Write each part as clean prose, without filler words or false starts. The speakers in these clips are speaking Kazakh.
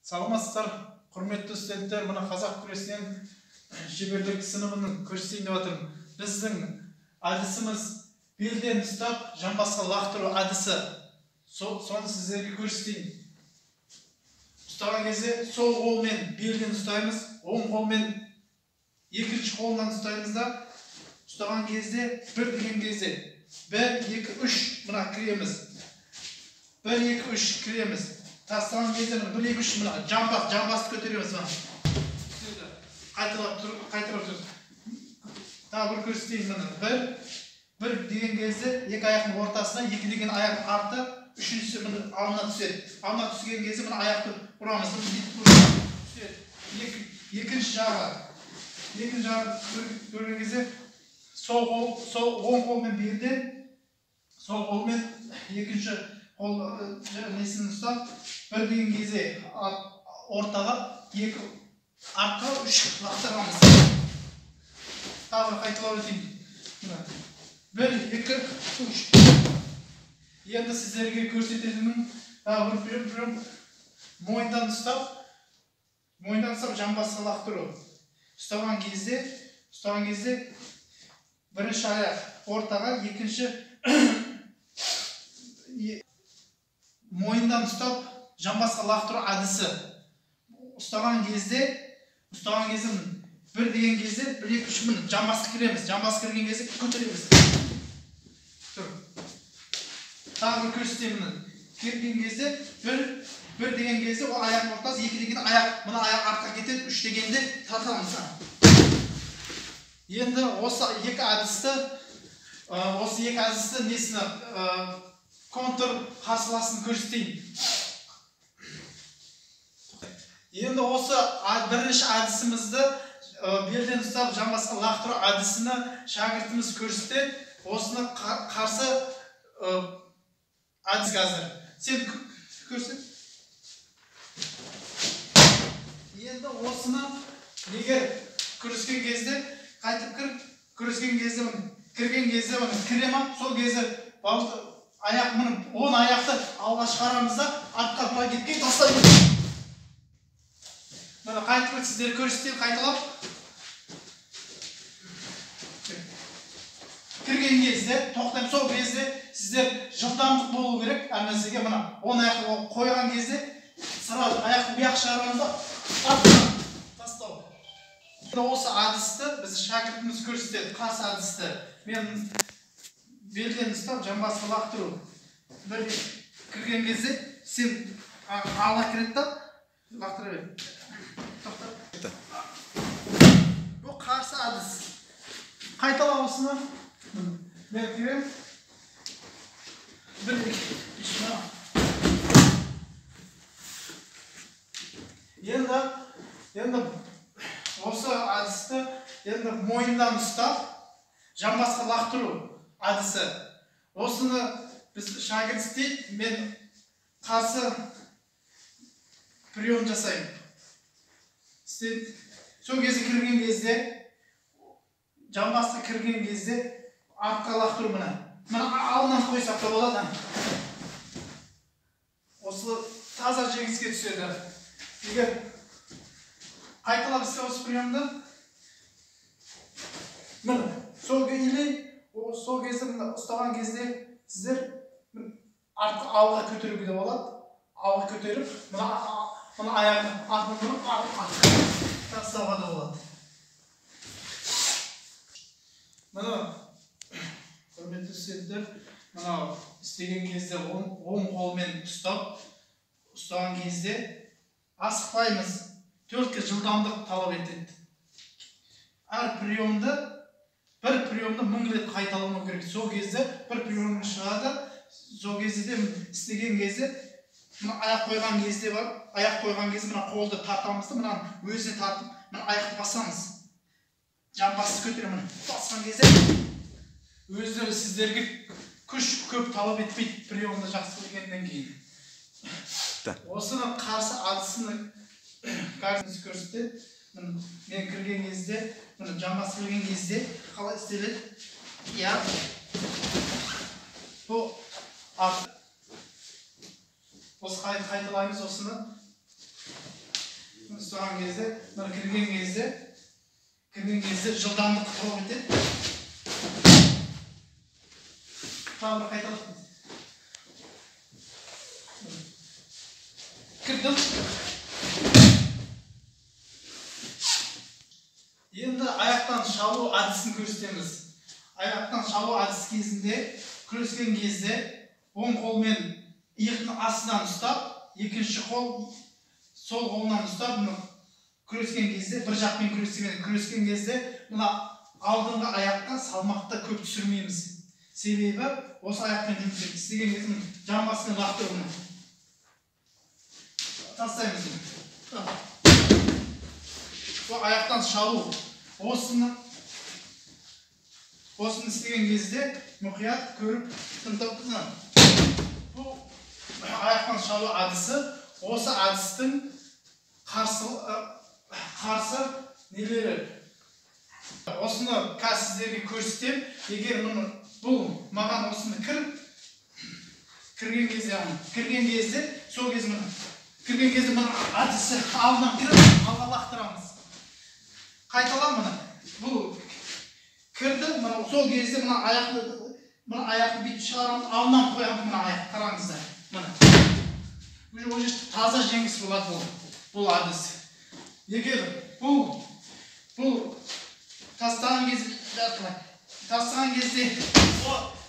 Саламатсыздар, құрметті студенттер, мына қазақ күресінен шеберлік сыныбының көрсетейін деп жатырмын. Біздің әдісіміз белден ұстап, жамбасқа лақтыру әдісі. Соны сіздерге көрсетейін. Ұстаған кезде сол қолмен белден ұстаймыз, оң қолмен екінші қолынан ұстаймыз да, ұстаған кезде бір деген кезде 1, 2, 3 мына кіреміз. 1, 2, 3 кіреміз. Тастаған кезде 1, 2, 3 мына жамбасты көтереміз мына. Қайталап тұрып. Тағы бір көрсетейін мына. 1 деген кезде 2 аяқтың ортасына, 2 деген аяқ арты, 3-шісі мына алдына түседі. Алдына түскен кезде мына аяқты ұрамыз. Екінші жағы көрген кезде оң қолмен белден, сол қолмен екінші қол несін ұстап, 1 деген кезде ортаға, 2 артқа, 3 лақтырамыз. Тағы қайталап өтейін. 1, 2, 3. Енді сіздерге көрсететінім тағы бір мойындан ұстап, жамбасқа лақтыру. Ұстаған кезде бірінші аяқ ортаға, екінші мойындан ұстап, жамбасқа лақтыру әдісі. Ұстаған кезде 1 деген кезде 1, 2, 3 мін жамбасқа кіреміз. Жамбасқа кірген кезде көтереміз. Тағы бір көрсетемін. Кірген кезде 1 деген кезде ол аяқтың ортасы, 2 деген аяқ, мына аяқ артқа кетеді, 3 дегенде тартамыз. Енді осы екі әдісті несіні контур қарсыласын көрсетейін. Енді осы бірінші әдісімізді белден ұстап жамбасқа лақтыру әдісіні шәкіртіміз көрсетеді. Осыны қарсы әдіс қазір. Сен көрсет. Енді осыны егер күрескен кезде қайтып күрескен кезде кірген кезде кірема, сол кезде аяқ мініп, 10 аяқты алға шығарамыз да, артқа бұра кеткен тастаймыз. Мына қайтып сіздер көрсетейін, қайталап. Кірген кезде, тоқтайым, сол кезде сіздер жылдамдық болу керек. Әрнәсеге мына 10 аяқты қойған кезде сразу аяқты бұяқ шығарамыз да, артқа тастау. Осы әдісті біз шәкіртіміз көрсетеді, қарсы әдісті. Мен белден ұстап, жамбасқа лақтыру. Бір кірген кезде сен алға кіреді да, лақтыра бер. Тоқтап. Бұл қарсы әдіс. Қайталап осыны. Мен кірем. 1, 2, 3. Енді осы әдісті мойындан ұстап, жамбасқа лақтыру әдісі. Осыны біз шәкірт істейді, мен қарсы прием жасаймын. Сол кезде кірген кезде, жамбасқа кірген кезде, артқа лақтыру мұны. Мұны алдынан қойсақ та болады. Осы таза жеңіске түседі. Егер қайталап істе осы приемды, мұны сол кезде ұстаған кезде сіздер алға көтеруге де болады. Алға көтеріп, мұны аяғын артын тастауға да болады. Мұны құрметті студенттер, мұны істеген кезде оң қолмен ұстаған кезде асықпаймыз. 4 жылдамдық талап етеді. Әр приемды, бір приемды 1000 рет қайталамау керек. Сол кезде бір прием шығады. Сол кезде де істеген кезде, аяқ қойған кезде бар. Аяқ қойған кезде мұна қолды тартамыз да, мұнан өзіне тартып, мұна аяқты басамыз. Жамбасты көтеремін. Басқан кезде өздері сіздерге күш көп талап етпейді, приемды жақсы білгеннен кейін. Осыны қарсы әдісіні көрсетеді. Мен кірген кезде, жамбасы кірген кезде қалай істеледі? Бұл арты. Осы қайталаймыз осыны. ұстаған кезде, мына кірген кезде жылдамдық құрып етеді. Тағы бір қайталап кірдім. Енді аяқтан шабу әдісін көрсетеміз. Аяқтан шабу әдісі кезінде, күрескен кезде оң қолмен иықтың астынан ұстап, екінші қол сол қолынан ұстап, күрескен кезде, бір жақпен күрескен кезде, мына алдыңғы аяққа салмақты көп түсірмейміз. Себебі осы аяқпен жұмыс істеген кезде жамбасын лақты ұрмай. Тастаймыз. Бұл аяқтан шалу. Осыны істеген кезде мұқият көріп тыңдап. Бұл аяқтан шалу әдісі. Осы әдістің қарсы нелері. Осыны сіздерге көрсетем. Егер бұл маған осыны кірген кезде, сол кезде мұны әдісі алдынан кіріп, алға лақтырамыз. Қайталам мұны. Бұл кірді, сол кезде мұны аяқты бүйтіп шығарамыз, алдынан қоямыз мұны аяқ. Қараңыздар. Уже таза жеңіс болады бұл әдіс. Егер бұл тастаған кезде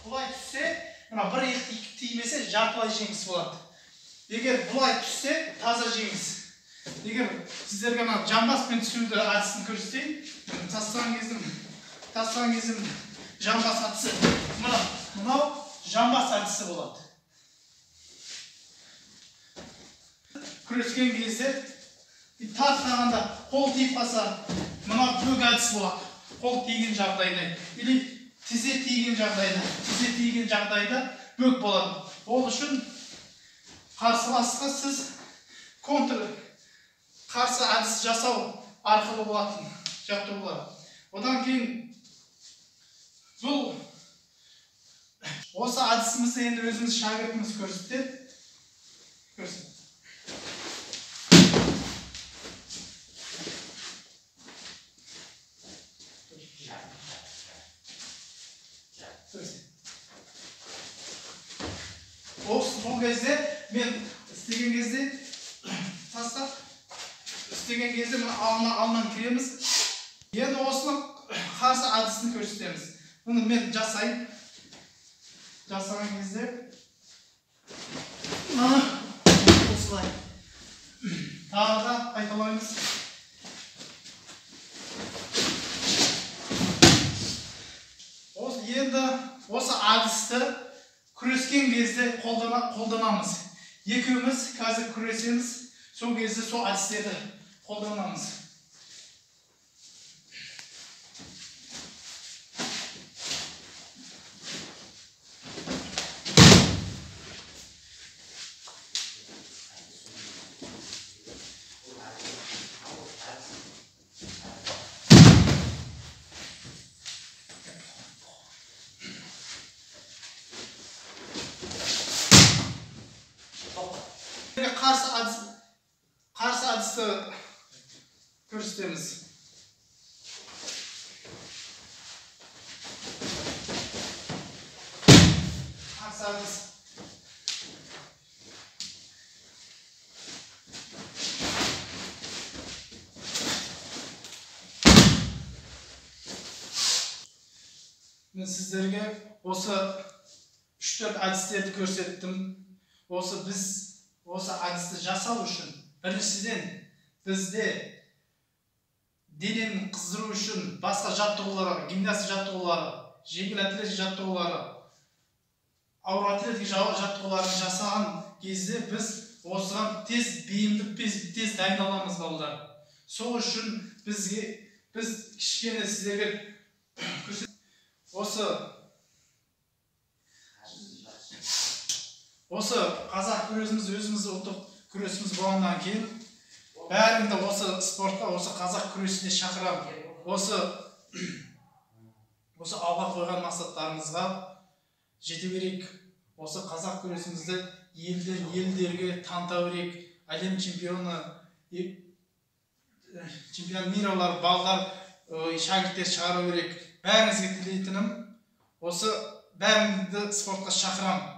бұлай түссе, бір иық тимесе жартылай жеңіс болады. Егер бұлай түссе, таза жеңіс. Егер сіздерге жамбаспен түсуді әдісін көрсетейін, тастаған кезде жамбас әдісі. Мынау жамбас әдісі болады. Күрескен кезде тартағанда қол тиіп қалса, мынау бөк әдісі болады. Қол тиген жағдайда, или тізе тиген жағдайда бөк болады. Ол үшін қарсыласқа сіз қарсы әдіс жасау арқылы болатын жаттығулар. Одан кейін осы әдісімізді енді өзіміз шәкіртіміз көрсетеді. Сол кезде мен істеген кезде алдынан кіреміз. Енді осыны қарсы әдісін көрсетеміз. Бұны мен жасаған кезде осылай. Тағы да қайталаймыз. Енді осы әдісті күрескен кезде қолданамыз. Екеуміз қазір күресеміз, сол кезде сол әдістерді қолданамыз. Қарсы әдісті көрсетеміз. Қарсы әдіс. Мен сіздерге осы 3-4 әдістерді көрсеттім. Осы әдісті жасау үшін біріншіден бізде денені қыздыру үшін басқа жаттығулары, гимнастика жаттығулары, жеңіл атлетика жаттығулары, ауыр атлетика жаттығуларын жасаған кезде біз осыған тез бейімдік тез дайындаламыз балалар. Сол үшін біз кішкене сіздерге осы қазақ күресіміз, өзіміз ұлттық күресіміз болғаннан кейін бәріңді осы спортқа, осы қазақ күресіне шақырамын. Осы алға қойған мақсаттарымызға жете берейік. Осы қазақ күресімізді елдерге таныта берейік. Әлем чемпионы чемпион миралар, балдар, шагирттер чыгару керек. Бәріңізге тілейтінім осы бәріңізді спортқа шақырамын.